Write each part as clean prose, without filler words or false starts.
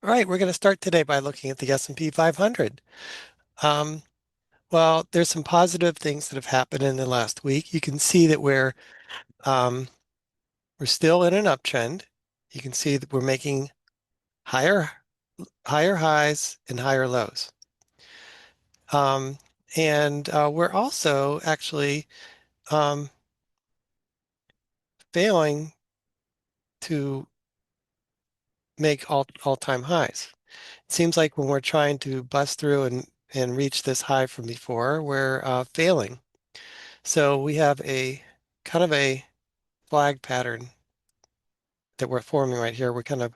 All right, we're going to start today by looking at the S&P 500. Um, well, there's some positive things that have happened in the last week. You can see that um, we're still in an uptrend. You can see that we're making higher higher highs and higher lows. Um, and we're also actually um, failing to make all-time highs. It seems like when we're trying to bust through and reach this high from before, we're failing. So we have a kind of a flag pattern that we're forming right here. We're kind of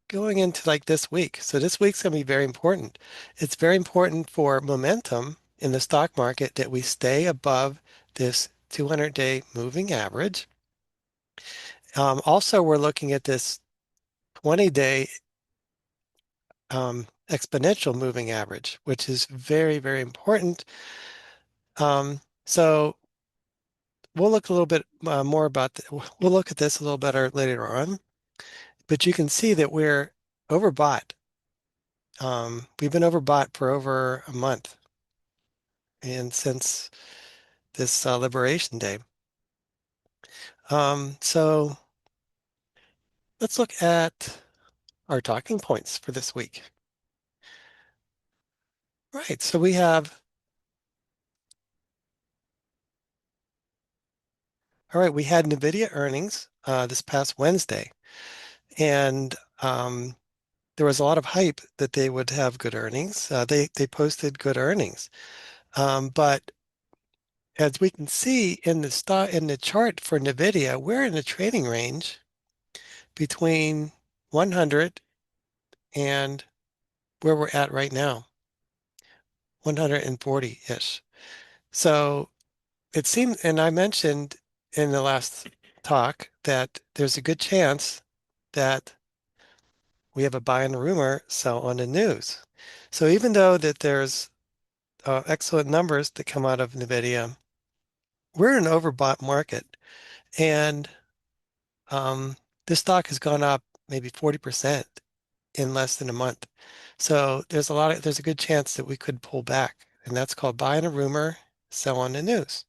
going into like this week. So this week's going to be very important. It's very important for momentum in the stock market that we stay above this 200-day moving average. Also, we're looking at this 20-day exponential moving average, which is very, very important. So we'll look a little bit more about, we'll look at this a little better later on. But you can see that we're overbought. We've been overbought for over a month, and since this Liberation Day. So let's look at our talking points for this week. Right, so we had NVIDIA earnings this past Wednesday, and there was a lot of hype that they would have good earnings. They posted good earnings, but as we can see in the chart for NVIDIA, we're in the trading range between 100 and where we're at right now, 140-ish. So it seems, and I mentioned in the last talk that there's a good chance that we have a buy on the rumor, sell on the news. So even though that there's excellent numbers that come out of NVIDIA, we're in an overbought market. And um, this stock has gone up maybe 40% in less than a month. So there's a good chance that we could pull back, and that's called buy on a rumor, sell on the news.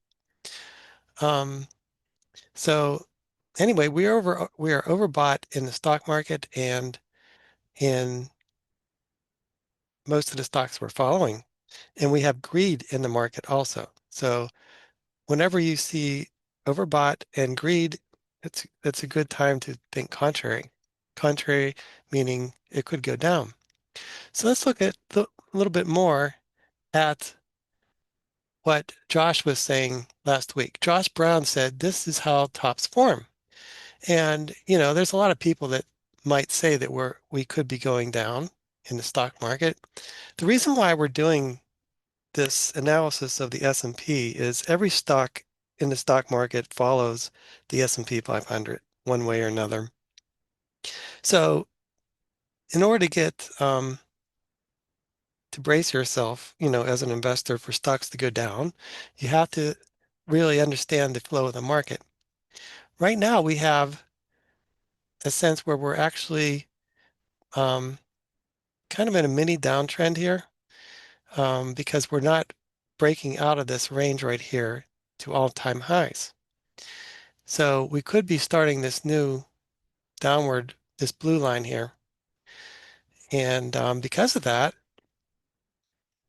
Um, so anyway, we are overbought in the stock market and in most of the stocks we're following, and we have greed in the market also. So whenever you see overbought and greed, it's a good time to think contrary. Contrary meaning it could go down. So let's look at a little bit more at what Josh was saying last week. Josh Brown said, this is how tops form. And, there's a lot of people that might say that we could be going down in the stock market. The reason why we're doing this analysis of the S&P is every stock in the stock market follows the S&P 500 one way or another. So in order to get to brace yourself, as an investor for stocks to go down, you have to really understand the flow of the market. Right now, we have a sense where we're actually um, kind of in a mini downtrend here because we're not breaking out of this range right here to all-time highs. So we could be starting this new downward, this blue line here. And because of that,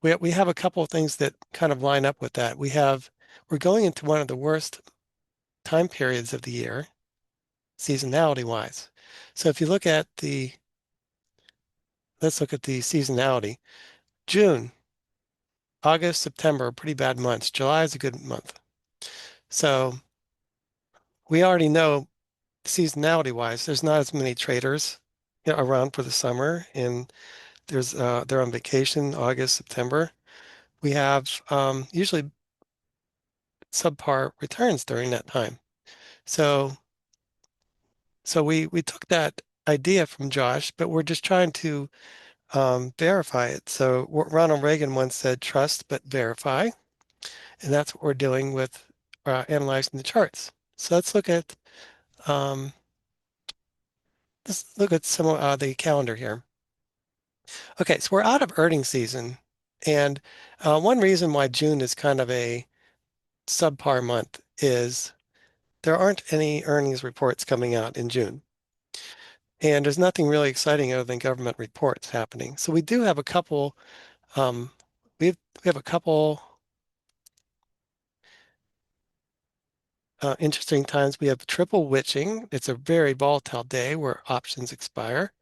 we have a couple of things that kind of line up with that. We're going into one of the worst time periods of the year, seasonality wise. So if you look at let's look at the seasonality. June, August, September are pretty bad months. July is a good month. So we already know seasonality wise, there's not as many traders around for the summer, and they're on vacation August, September. We have usually subpar returns during that time. So we took that idea from Josh, but we're just trying to verify it. So Ronald Reagan once said, trust but verify. And that's what we're doing with analyzing the charts. So um, let's look at some of the calendar here. Okay, so we're out of earnings season. And one reason why June is kind of a subpar month is there aren't any earnings reports coming out in June. And there's nothing really exciting other than government reports happening. So we do have a couple, um, we have a couple interesting times. We have triple witching. It's a very volatile day where options expire.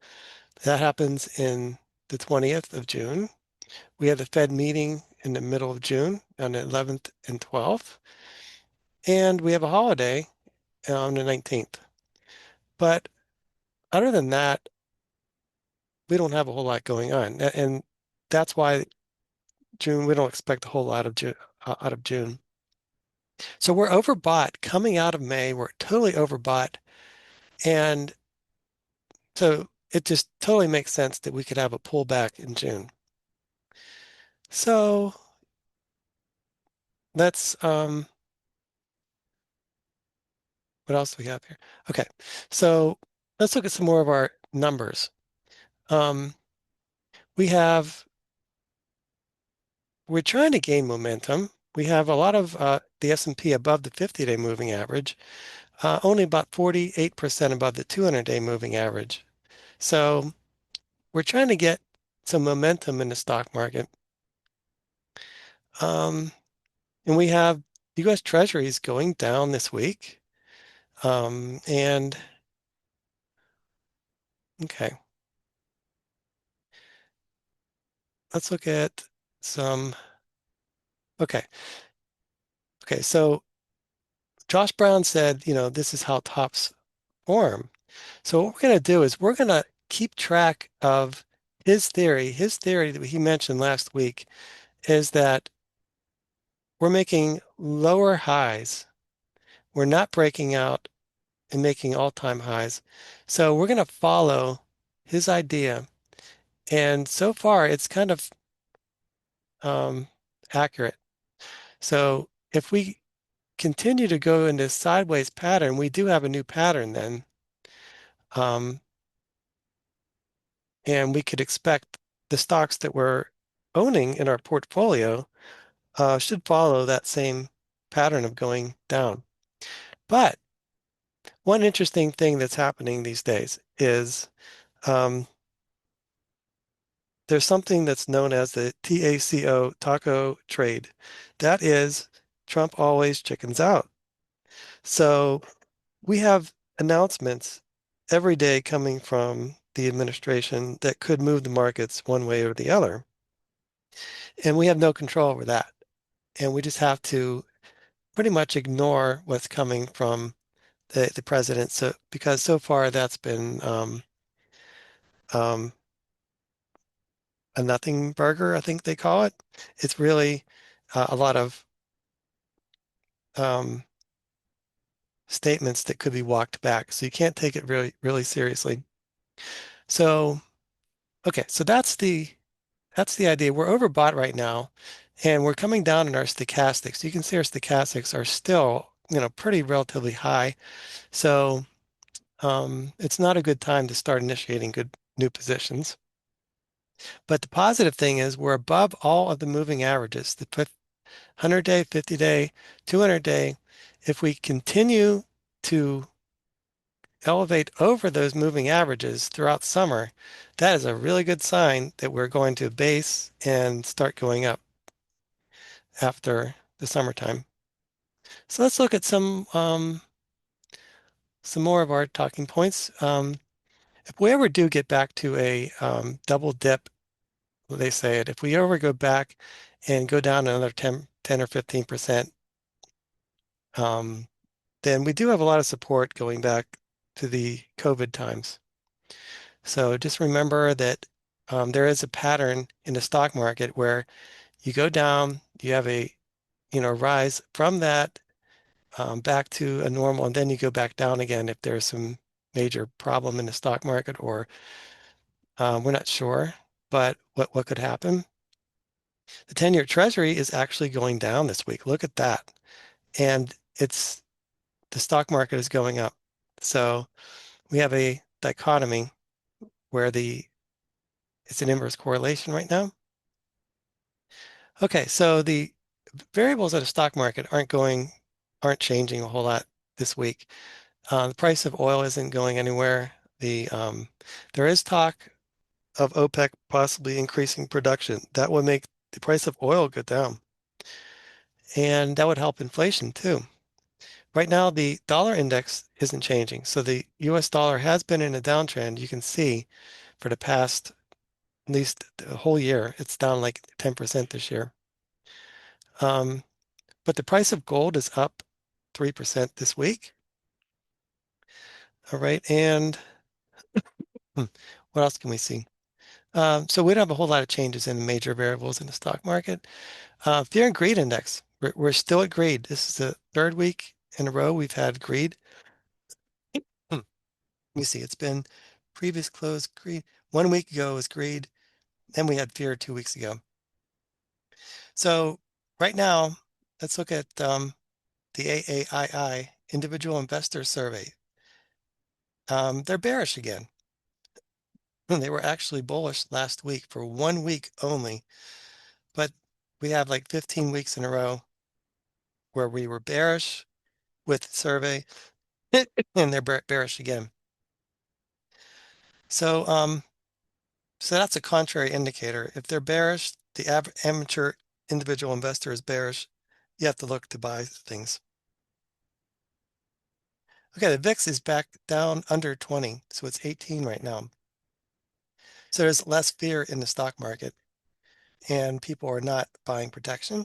That happens in the 20th of June. We have the Fed meeting in the middle of June on the 11th and 12th. And we have a holiday on the 19th. But other than that, we don't have a whole lot going on. And that's why June, we don't expect a whole lot of June, out of June. So we're overbought coming out of May. We're totally overbought. And so it just totally makes sense that we could have a pullback in June. So let's, what else do we have here? Okay. So let's look at some more of our numbers. Um, we have, we're trying to gain momentum. We have a lot of the S&P above the 50-day moving average, only about 48% above the 200-day moving average. So we're trying to get some momentum in the stock market. Um, and we have U.S. Treasuries going down this week. And okay, let's look at some. Okay, okay. So Josh Brown said, this is how tops form. So what we're going to do is we're going to keep track of his theory. His theory that he mentioned last week is that we're making lower highs. We're not breaking out and making all-time highs. So we're going to follow his idea. And so far, it's kind of um, accurate. So if we continue to go in this sideways pattern, we do have a new pattern then. Um, and we could expect the stocks that we're owning in our portfolio should follow that same pattern of going down. But one interesting thing that's happening these days is um, there's something that's known as the TACO taco trade. That is Trump always chickens out. So we have announcements every day coming from the administration that could move the markets one way or the other. And we have no control over that. And we just have to pretty much ignore what's coming from the president. So because so far that's been um, a nothing burger, I think they call it. It's really a lot of um, statements that could be walked back. So you can't take it really, really seriously. So, okay, so that's the idea. We're overbought right now, and we're coming down in our stochastics. You can see our stochastics are still, pretty relatively high. So it's not a good time to start initiating good new positions. But the positive thing is we're above all of the moving averages, the 100-day, 50-day, 200-day. If we continue to elevate over those moving averages throughout summer, that is a really good sign that we're going to base and start going up after the summertime. So let's look at some more of our talking points. If we ever do get back to a double dip, they say it, if we ever go back and go down another 10 or 15%, um, then we do have a lot of support going back to the COVID times. So just remember that there is a pattern in the stock market where you go down, you have a rise from that back to a normal, and then you go back down again if there's some major problem in the stock market, or we're not sure, but what could happen? The 10-year Treasury is actually going down this week. Look at that, and the stock market is going up. So we have a dichotomy where the It's an inverse correlation right now. Okay, so the variables of the stock market aren't changing a whole lot this week. The price of oil isn't going anywhere. There is talk of OPEC possibly increasing production. That would make the price of oil go down, and that would help inflation too. Right now, the dollar index isn't changing. So the US dollar has been in a downtrend. You can see for the past, at least the whole year, it's down like 10% this year. Um, but the price of gold is up 3% this week. All right. And hmm, what else can we see? So we don't have a whole lot of changes in the major variables in the stock market. Fear and greed index, we're still at greed. This is the third week in a row we've had greed. Hmm. You see, it's been previous close greed. 1 week ago was greed. Then we had fear 2 weeks ago. So right now, let's look at the AAII Individual Investor Survey. They're bearish again. They were actually bullish last week for 1 week only, but we have like 15 weeks in a row where we were bearish with the survey, and they're bearish again. So, so that's a contrary indicator. If they're bearish, the amateur individual investor is bearish. You have to look to buy things. Okay, the VIX is back down under 20, so it's 18 right now. So there's less fear in the stock market, and people are not buying protection.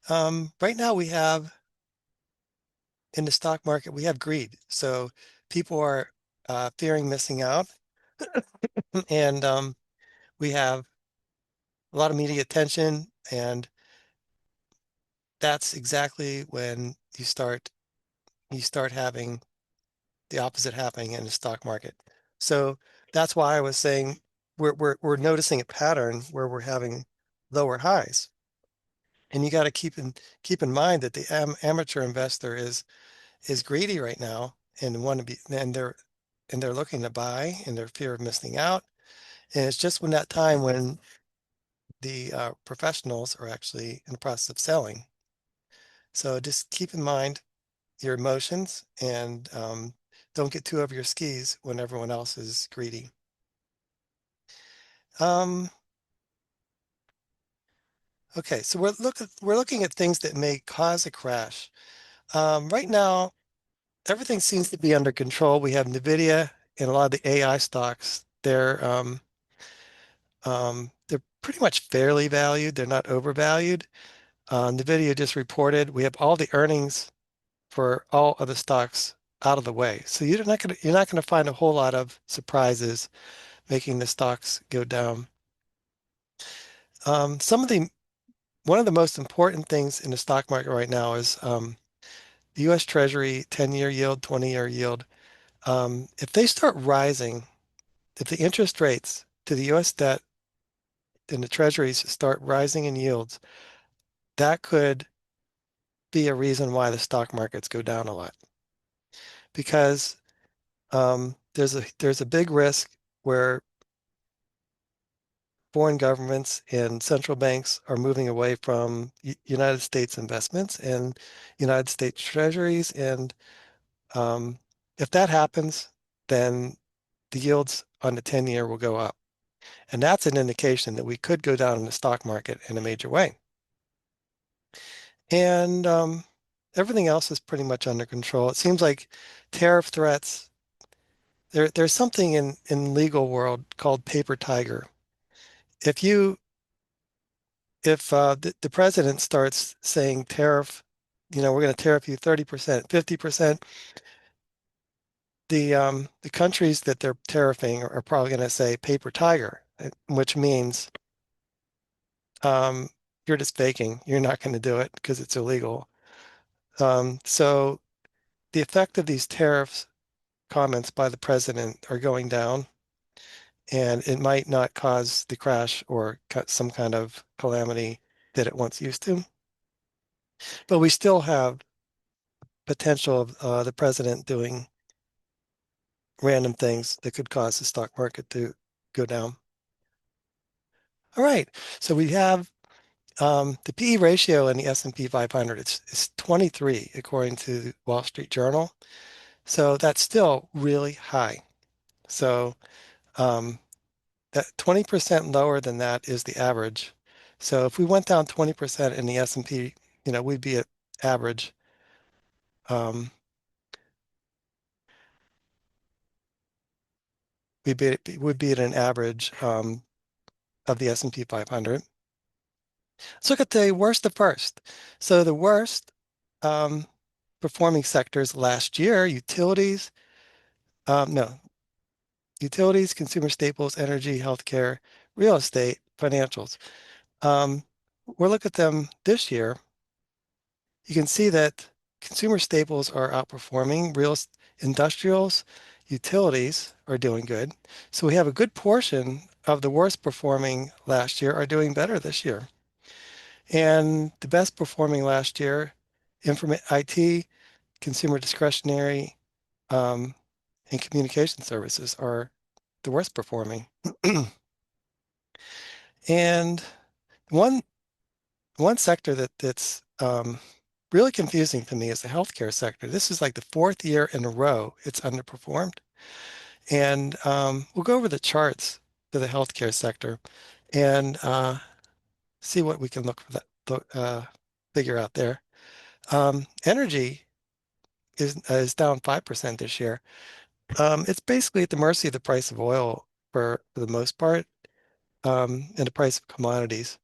Right now, we have in the stock market, we have greed. So people are fearing missing out, and we have a lot of media attention, and that's exactly when you start having the opposite happening in the stock market. So that's why I was saying we're noticing a pattern where we're having lower highs. And you got to keep in mind that the amateur investor is greedy right now and want to be and they're looking to buy and their fear of missing out. And it's just when that time when the professionals are actually in the process of selling. So just keep in mind your emotions and don't get too over your skis when everyone else is greedy. Um, okay, so we're looking at things that may cause a crash. Right now, everything seems to be under control. We have NVIDIA and a lot of the AI stocks. They're pretty much fairly valued. They're not overvalued. NVIDIA just reported we have all the earnings for all of the stocks out of the way. So you're not gonna find a whole lot of surprises making the stocks go down. Some of the One of the most important things in the stock market right now is the U.S. Treasury 10-year yield, 20-year yield. If they start rising, if the interest rates to the U.S. debt and the treasuries start rising in yields, that could be a reason why the stock markets go down a lot. Because there's a big risk where foreign governments and central banks are moving away from United States investments and United States treasuries. And if that happens, then the yields on the 10-year will go up. And that's an indication that we could go down in the stock market in a major way. And everything else is pretty much under control. It seems like tariff threats, there's something in legal world called paper tiger. If you if the president starts saying tariff, we're going to tariff you 30%, 50%, the countries that they're tariffing are probably going to say paper tiger, which means um, you're just faking. You're not going to do it because it's illegal. So the effect of these tariffs comments by the president are going down, and it might not cause the crash or some kind of calamity that it once used to. But we still have potential of the president doing random things that could cause the stock market to go down. All right. So we have the PE ratio in the S&P 500. It's 23 according to the Wall Street Journal. So that's still really high. So um, that 20% lower than that is the average. So if we went down 20% in the S&P, we'd be at average. Um, would be at an average of the S&P 500. Let's look at the worst of first. So the worst um, performing sectors last year, no, utilities, consumer staples, energy, healthcare, real estate, financials. We'll look at them this year. You can see that consumer staples are outperforming. Industrials, utilities are doing good. So we have a good portion of the worst performing last year are doing better this year. And the best performing last year, IT, consumer discretionary, um, and communication services are the worst performing. And one one sector that's really confusing to me is the healthcare sector. This is like the fourth year in a row it's underperformed. And we'll go over the charts for the healthcare sector and see what we can figure out there. Energy is down 5% this year. It's basically at the mercy of the price of oil for the most part, and the price of commodities.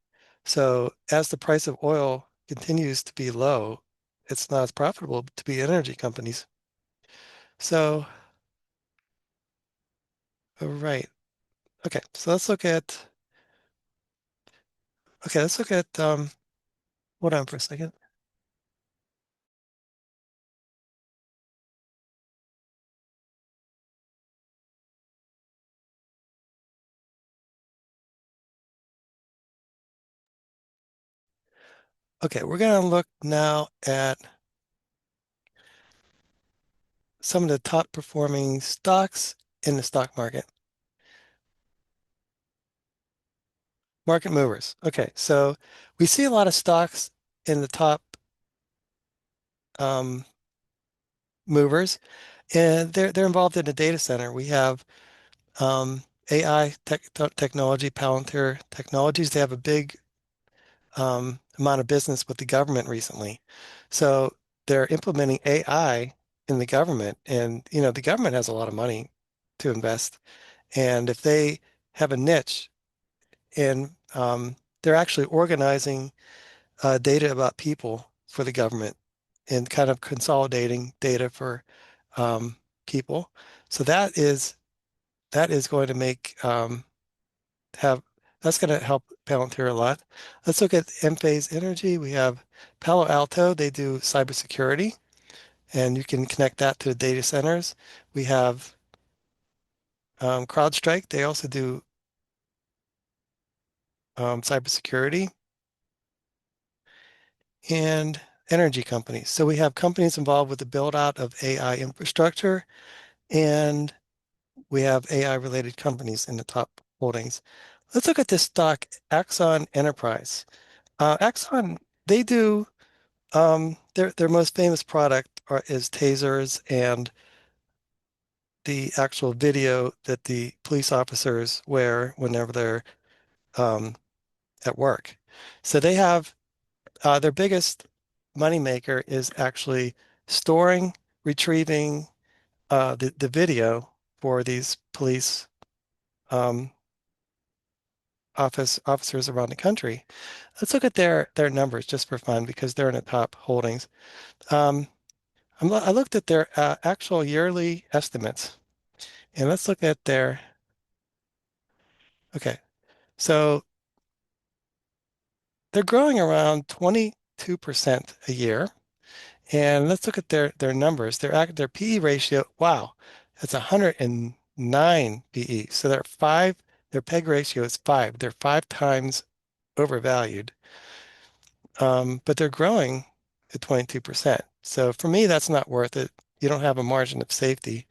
So as the price of oil continues to be low, it's not as profitable to be energy companies. So, all right. Okay, so let's look at hold on for a second. Okay, we're gonna look now at some of the top performing stocks in the stock market. Market movers. Okay, so we see a lot of stocks in the top um, movers, and they're involved in the data center. We have AI technology, Palantir Technologies. They have a big amount of business with the government recently, so they're implementing AI in the government, and the government has a lot of money to invest, and if they have a niche and they're actually organizing data about people for the government and kind of consolidating data for um, people. So that is going to make have that's going to help Palantir a lot. Let's look at Enphase Energy. We have Palo Alto. They do cybersecurity, and you can connect that to the data centers. We have CrowdStrike. They also do cybersecurity and energy companies. So we have companies involved with the build out of AI infrastructure, and we have AI related companies in the top holdings. Let's look at this stock, Axon Enterprise. Axon, they do their most famous product is tasers and the actual video that the police officers wear whenever they're um, at work. So they have their biggest moneymaker is actually storing, retrieving the video for these police um, officers around the country. Let's look at their numbers just for fun because they're in the top holdings. Um, I looked at their actual yearly estimates, and let's look at their. Okay, so they're growing around 22% a year, and let's look at their numbers. Their PE ratio. Wow, that's 109 PE. So their PEG ratio is 5. They're 5 times overvalued. But they're growing at 22%. So for me, that's not worth it. You don't have a margin of safety.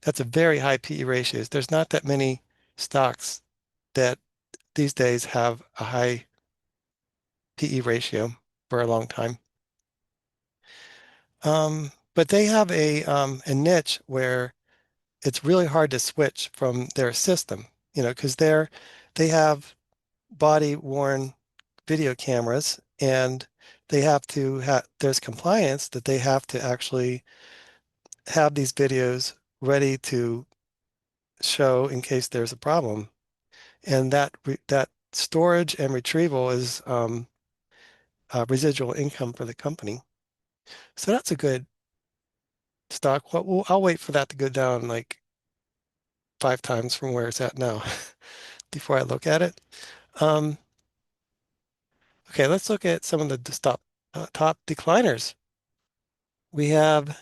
That's a very high PE ratios. There's not that many stocks that these days have a high PE ratio for a long time. But they have a niche where it's really hard to switch from their system, because they have body worn video cameras and they have to have there's compliance that they have to actually have these videos ready to show in case there's a problem. And that storage and retrieval is residual income for the company. So that's a good stock. Well, I'll wait for that to go down like 5 times from where it's at now before I look at it. Um, okay, let's look at some of the top decliners. We have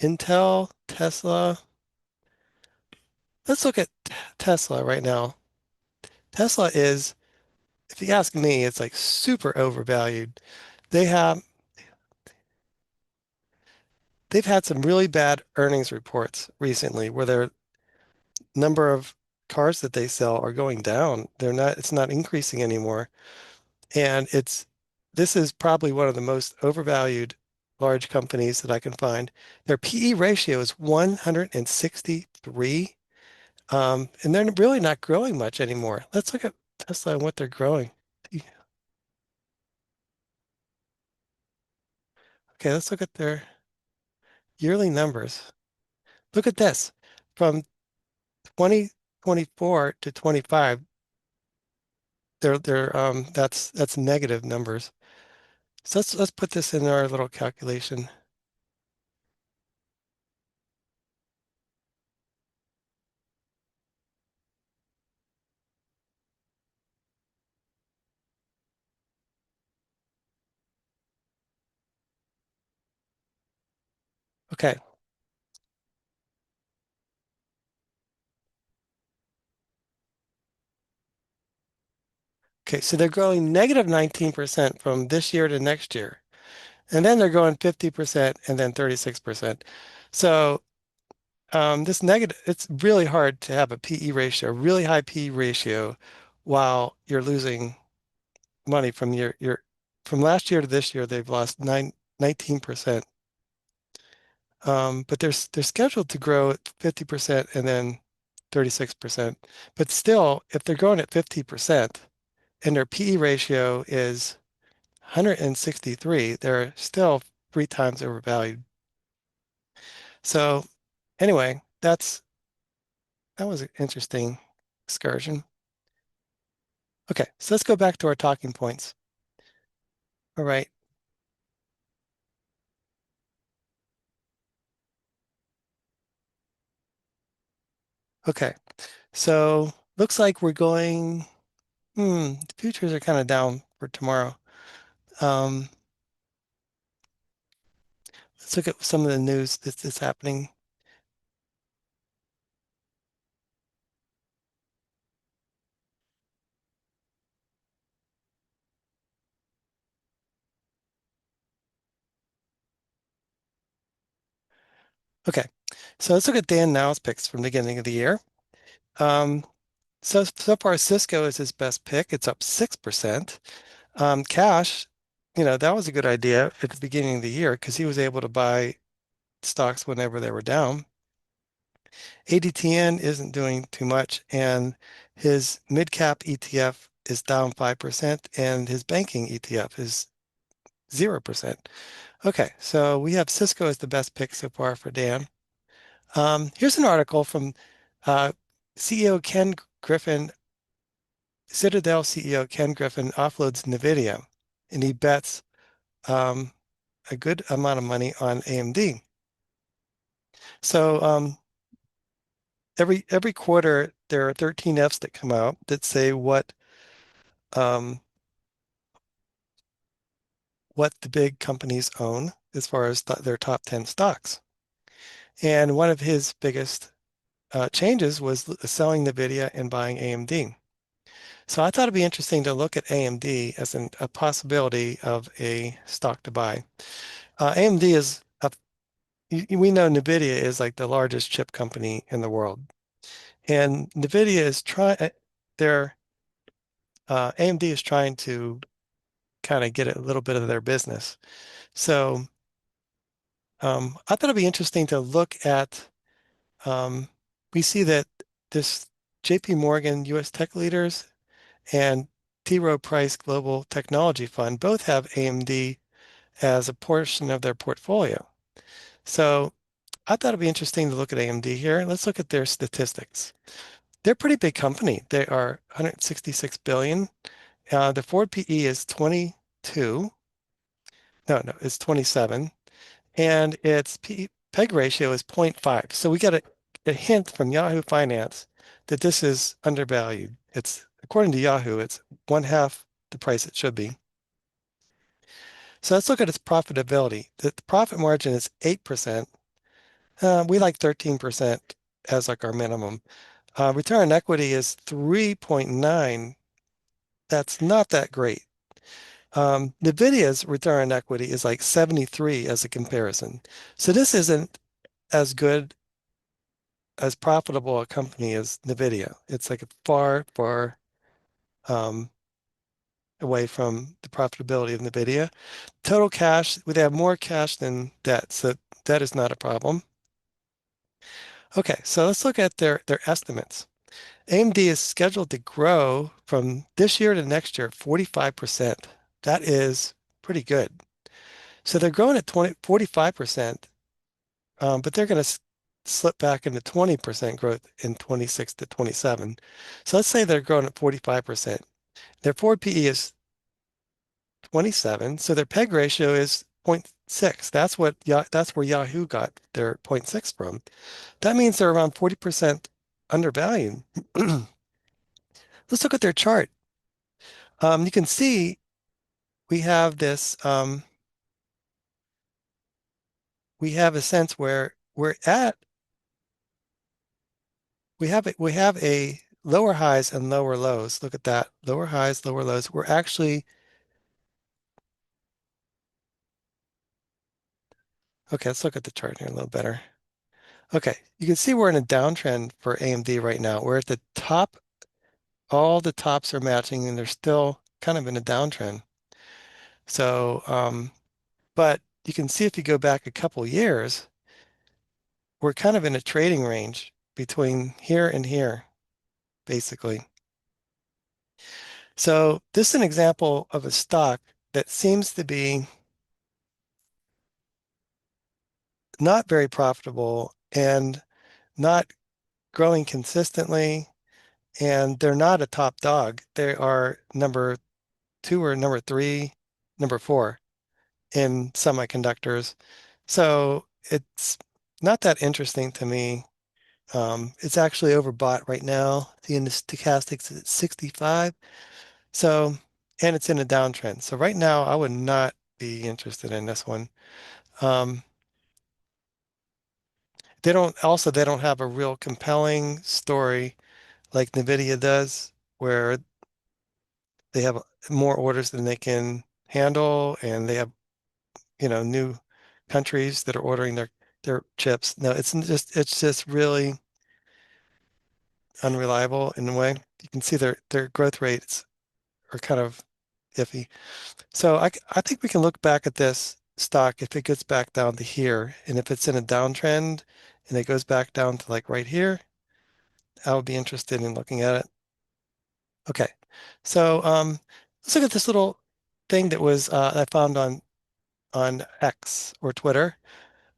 Intel, Tesla. Let's look at Tesla right now. Tesla is, if you ask me, it's like super overvalued. They have they've had some really bad earnings reports recently where their number of cars that they sell are going down. It's not increasing anymore. And this is probably one of the most overvalued large companies that I can find. Their PE ratio is 163. And they're really not growing much anymore. Let's look at Tesla and what they're growing. Okay, let's look at their yearly numbers. Look at this. From 2024 to 25, that's negative numbers. So let's put this in our little calculation. Okay. Okay, so they're growing negative 19% from this year to next year. And then they're going 50% and then 36%. So this negative, it's really hard to have a PE ratio, a really high PE ratio, while you're losing money from from last year to this year, they've lost 19%. But they're scheduled to grow at 50% and then 36%. But still, if they're growing at 50% and their PE ratio is 163, they're still 3 times overvalued. So anyway, that was an interesting excursion. Okay, so let's go back to our talking points. All right. Okay. So looks like we're going, the futures are kind of down for tomorrow. Um, let's look at some of the news that's happening. Okay. So let's look at Dan Now's picks from the beginning of the year. Um, so far, Cisco is his best pick. It's up 6%. Cash, that was a good idea at the beginning of the year because he was able to buy stocks whenever they were down. ADTN isn't doing too much, and his mid-cap ETF is down 5%, and his banking ETF is 0%. Okay, so we have Cisco as the best pick so far for Dan. Here's an article from uh, CEO Ken Griffin, Citadel CEO Ken Griffin offloads NVIDIA, and he bets um, a good amount of money on AMD. So every quarter there are 13 Fs that come out that say um, what the big companies own as far as their top 10 stocks. And one of his biggest changes was selling NVIDIA and buying AMD. So I thought it'd be interesting to look at AMD as a possibility of a stock to buy. AMD we know NVIDIA is like the largest chip company in the world. And NVIDIA is trying, their AMD is trying to kind of get a little bit of their business. So I thought it'd be interesting to look at, um, we see that this JP Morgan US Tech Leaders and T. Rowe Price Global Technology Fund both have AMD as a portion of their portfolio. So I thought it'd be interesting to look at AMD here. Let's look at their statistics. They're a pretty big company. They are 166 billion. The forward PE is 22. No, it's 27. And its PEG ratio is 0.5. So we got a hint from Yahoo Finance that this is undervalued. It's according to Yahoo, it's one half the price it should be. So let's look at its profitability. The profit margin is 8%. We like 13% as like our minimum. Return on equity is 3.9. That's not that great. NVIDIA's return on equity is like 73 as a comparison. So this isn't as good as profitable a company as NVIDIA. It's like far, far um, away from the profitability of NVIDIA. Total cash, they have more cash than debt, so that is not a problem. Okay, so let's look at their estimates. AMD is scheduled to grow from this year to next year 45%. That is pretty good. So they're growing at 45%, but they're going to slip back into 20% growth in 26 to 27. So let's say they're growing at 45%. Their forward PE is 27, so their PEG ratio is zero point 0.6. That's where Yahoo got their zero point 0.6 from. That means they're around 40% undervalued. Let's look at their chart. You can see we have this, we have a sense where we have a lower highs and lower lows. Look at that, lower highs, lower lows. We're actually, okay, let's look at the chart here a little better. Okay, you can see we're in a downtrend for AMD right now. We're at the top, all the tops are matching and they're still kind of in a downtrend. So, but you can see if you go back a couple years, we're kind of in a trading range between here and here, basically. So this is an example of a stock that seems to be not very profitable and not growing consistently, and they're not a top dog. They are number two or number three, number four in semiconductors. So it's not that interesting to me. It's actually overbought right now. The stochastics is at 65. So, and it's in a downtrend. So right now, I would not be interested in this one. Um, they don't have a real compelling story like NVIDIA does, where they have more orders than they can handle, and they have, new countries that are ordering their chips. No, it's just really unreliable in a way. You can see their growth rates are kind of iffy. So I think we can look back at this stock if it gets back down to here, and if it's in a downtrend and it goes back down to like right here, I would be interested in looking at it. Okay, so let's look at this little thing that was I found on X or Twitter.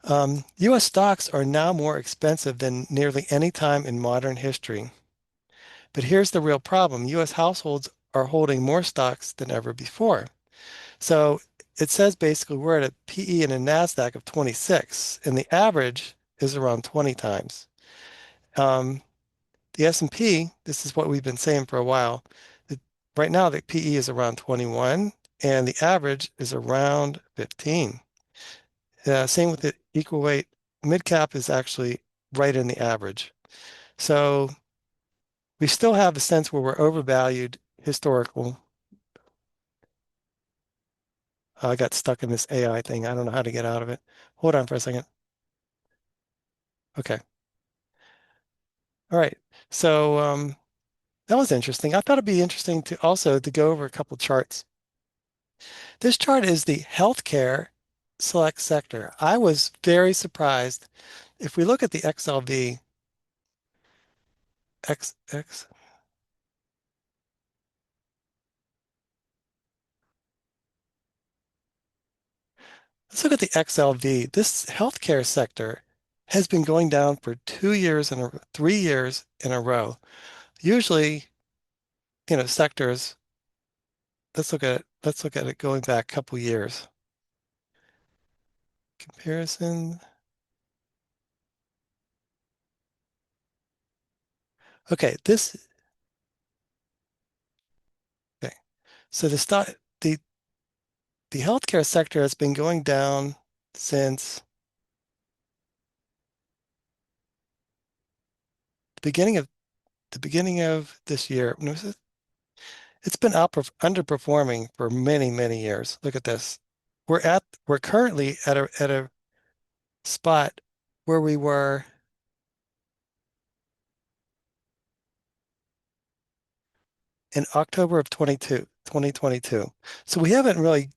U.S. stocks are now more expensive than nearly any time in modern history. But here's the real problem. U.S. households are holding more stocks than ever before. So it says basically we're at a PE in a NASDAQ of 26, and the average is around 20 times. Um, the S&P, this is what we've been saying for a while. Right now, the PE is around 21, and the average is around 15. Same with the equal weight. Mid cap is actually right in the average. So we still have a sense where we're overvalued historical. I got stuck in this AI thing. I don't know how to get out of it. Hold on for a second. Okay. All right. So that was interesting. I thought it'd be interesting to also to go over a couple charts. This chart is the healthcare select sector. I was very surprised. If we look at the XLV, X, let's look at the XLV. This healthcare sector has been going down for 2 years and 3 years in a row. Usually, sectors, let's look at it going back a couple years. Comparison. Okay, okay. So the the healthcare sector has been going down since the beginning of this year. No, it's been underperforming for many, many years. Look at this. We're currently at a spot where we were in October of 2022. So we haven't really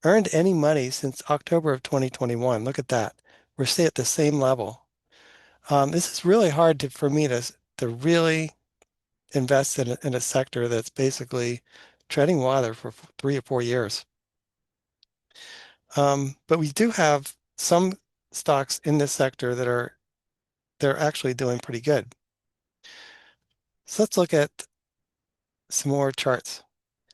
earned any money since October of 2021. Look at that. We're stay at the same level. This is really hard for me to really invest in a sector that's basically treading water for 3 or 4 years. But we do have some stocks in this sector they're actually doing pretty good. So let's look at some more charts.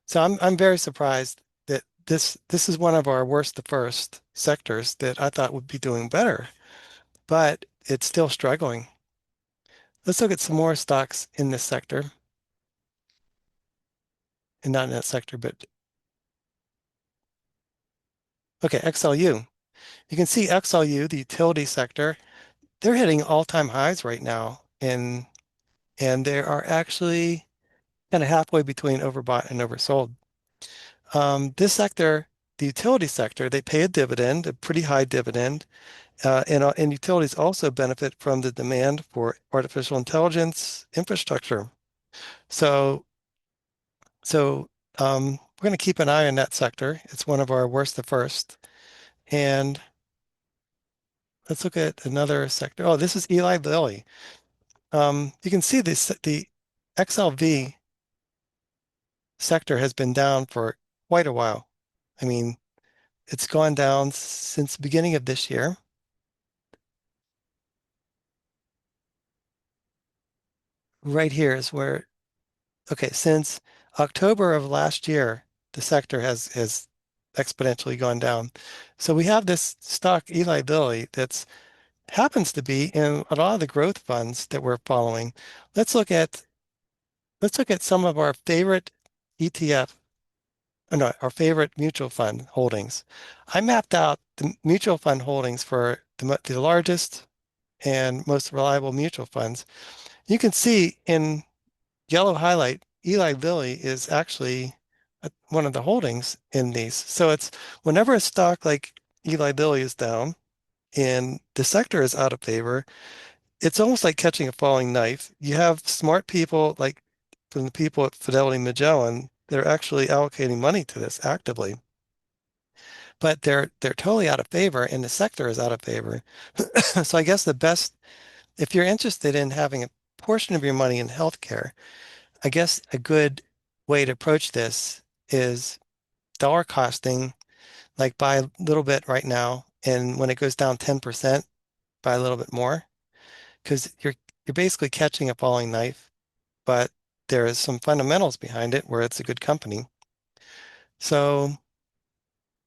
So I'm very surprised that this is one of our worst to first sectors that I thought would be doing better, but it's still struggling. Let's look at some more stocks in this sector, and not in that sector, but okay, XLU. You can see XLU, the utility sector, they're hitting all-time highs right now, and they are actually kind of halfway between overbought and oversold. This sector, the utility sector, they pay a dividend, a pretty high dividend, and utilities also benefit from the demand for artificial intelligence infrastructure. So, so we're going to keep an eye on that sector. It's one of our worst to first. And let's look at another sector. Oh, this is Eli Lilly. You can see the XLV sector has been down for quite a while. I mean, it's gone down since the beginning of this year. Right here is where, okay, since October of last year, the sector has exponentially gone down. So we have this stock, Eli Lilly, that's happens to be in a lot of the growth funds that we're following. Let's look at let's look at some of our favorite ETF, no, our favorite mutual fund holdings. I mapped out the mutual fund holdings for the largest and most reliable mutual funds. You can see in yellow highlight, Eli Lilly is actually one of the holdings in these. So it's whenever a stock like Eli Lilly is down and the sector is out of favor, it's almost like catching a falling knife. You have smart people like from the people at Fidelity Magellan that are actually allocating money to this actively, but they're totally out of favor and the sector is out of favor. So I guess the best, if you're interested in having a portion of your money in healthcare, I guess a good way to approach this is dollar costing, like buy a little bit right now, and when it goes down 10%, buy a little bit more, because you're basically catching a falling knife, but there is some fundamentals behind it where it's a good company. So,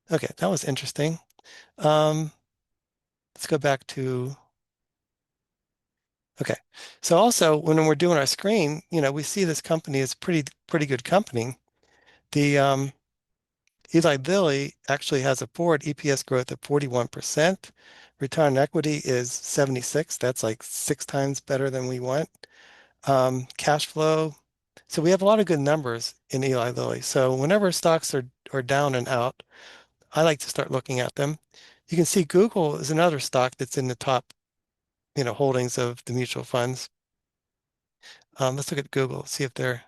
okay, that was interesting. Um, let's go back to, okay. So also when we're doing our screen, we see this company is pretty good company. The Eli Lilly actually has a forward EPS growth of 41%. Return on equity is 76. That's like 6 times better than we want. Cash flow. So we have a lot of good numbers in Eli Lilly. So whenever stocks are down and out, I like to start looking at them. You can see Google is another stock that's in the top, holdings of the mutual funds. Let's look at Google, see if they're,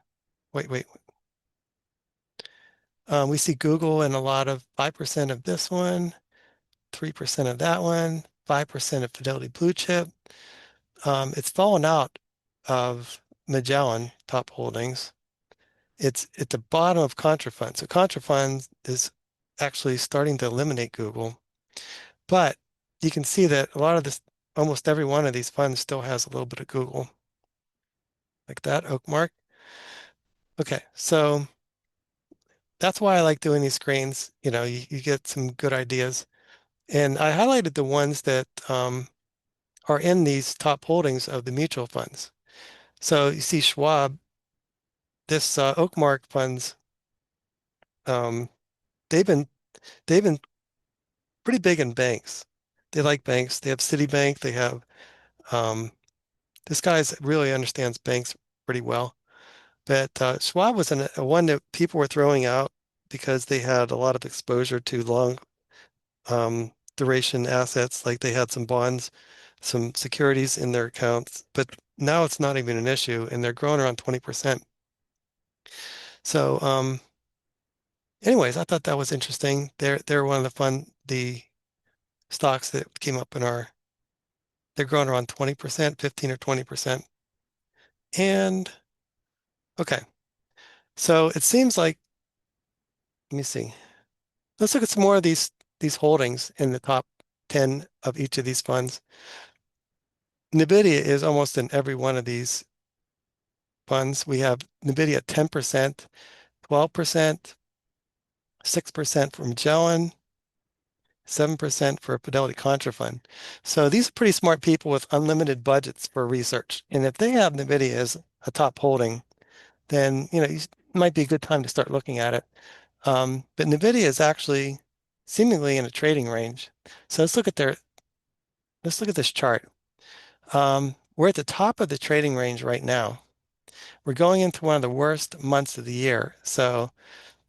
wait. We see Google in a lot of 5% of this one, 3% of that one, 5% of Fidelity Blue Chip. It's fallen out of Magellan top holdings. It's at the bottom of Contrafund. So Contrafund is actually starting to eliminate Google, but you can see that a lot of this, almost every one of these funds still has a little bit of Google, like that oak mark. Okay, so that's why I like doing these screens. You get some good ideas. And I highlighted the ones that are in these top holdings of the mutual funds. So you see Schwab, this Oakmark funds, um, they've been they've been pretty big in banks. They like banks. They have Citibank. They have um, this guy really understands banks pretty well. But Schwab was a one that people were throwing out because they had a lot of exposure to long duration assets, like they had some bonds, some securities in their accounts. But now it's not even an issue, and they're growing around 20%. So, anyways, I thought that was interesting. They're one of the stocks that came up in our. They're growing around 20%, 15 or 20%. And okay, so it seems like, let me see. Let's look at some more of these holdings in the top 10 of each of these funds. NVIDIA is almost in every one of these funds. We have NVIDIA at 10%, 12%, 6% from Magellan, 7% for Fidelity Contra Fund. So these are pretty smart people with unlimited budgets for research. And if they have NVIDIA as a top holding, then it might be a good time to start looking at it. But NVIDIA is actually seemingly in a trading range. So let's look at this chart. We're at the top of the trading range right now. We're going into one of the worst months of the year. So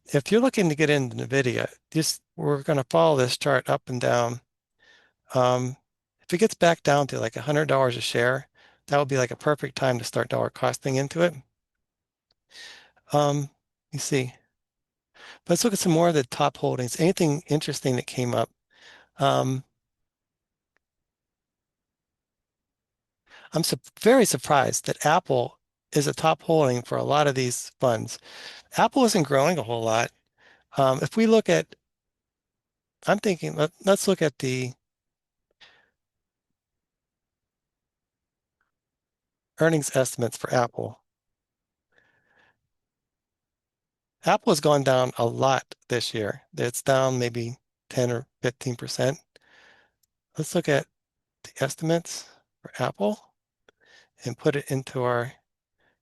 if you're looking to get into NVIDIA, we're going to follow this chart up and down. If it gets back down to like $100 a share, that would be like a perfect time to start dollar costing into it. You see. But let's look at some more of the top holdings. Anything interesting that came up? Um, I'm very surprised that Apple is a top holding for a lot of these funds. Apple isn't growing a whole lot. If we look at, I'm thinking, let's look at the earnings estimates for Apple. Apple has gone down a lot this year. It's down maybe 10 or 15%. Let's look at the estimates for Apple and put it into our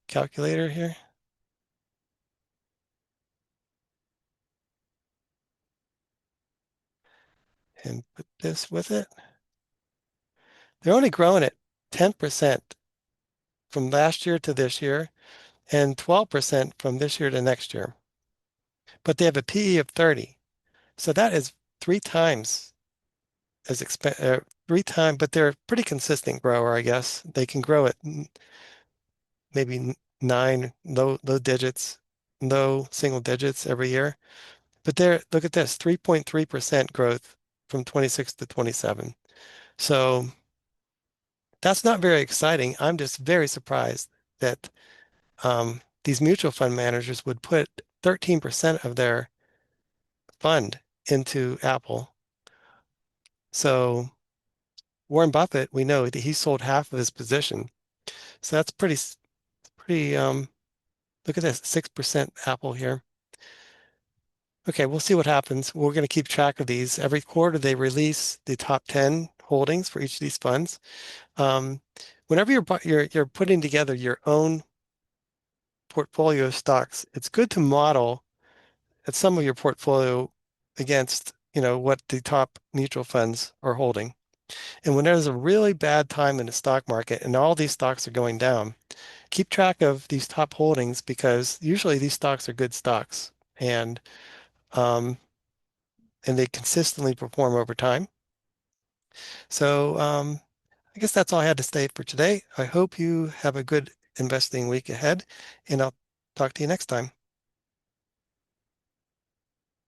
calculator here and put this with it. They're only growing at 10% from last year to this year and 12% from this year to next year. But they have a PE of 30. So that is three times as three times, but they're a pretty consistent grower, I guess. They can grow at maybe nine, low digits, low single digits every year. But look at this, 3.3% growth from 26 to 27. So that's not very exciting. I'm just very surprised that these mutual fund managers would put 13% of their fund into Apple. So Warren Buffett, we know that he sold half of his position. So that's pretty, look at this, 6% Apple here. Okay, we'll see what happens. We're going to keep track of these. Every quarter, they release the top 10 holdings for each of these funds. Um, Whenever you're putting together your own portfolio of stocks, it's good to model at some of your portfolio against, what the top mutual funds are holding. And when there's a really bad time in the stock market and all these stocks are going down, keep track of these top holdings because usually these stocks are good stocks and um, and they consistently perform over time. So I guess that's all I had to say for today. I hope you have a good investing week ahead, and I'll talk to you next time.